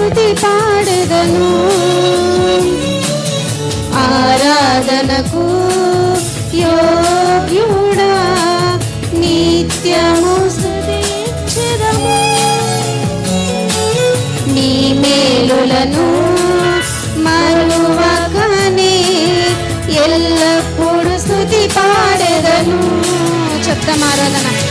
స్తుతి పాడెదను. ఆరాధనకు యోగ్యుడా నిత్యము స్తుతించెదము. నీ మేలులను మరువకనే ఎల్లప్పుడు స్తుతి పాడెదను. చెప్తాం ఆరాధన.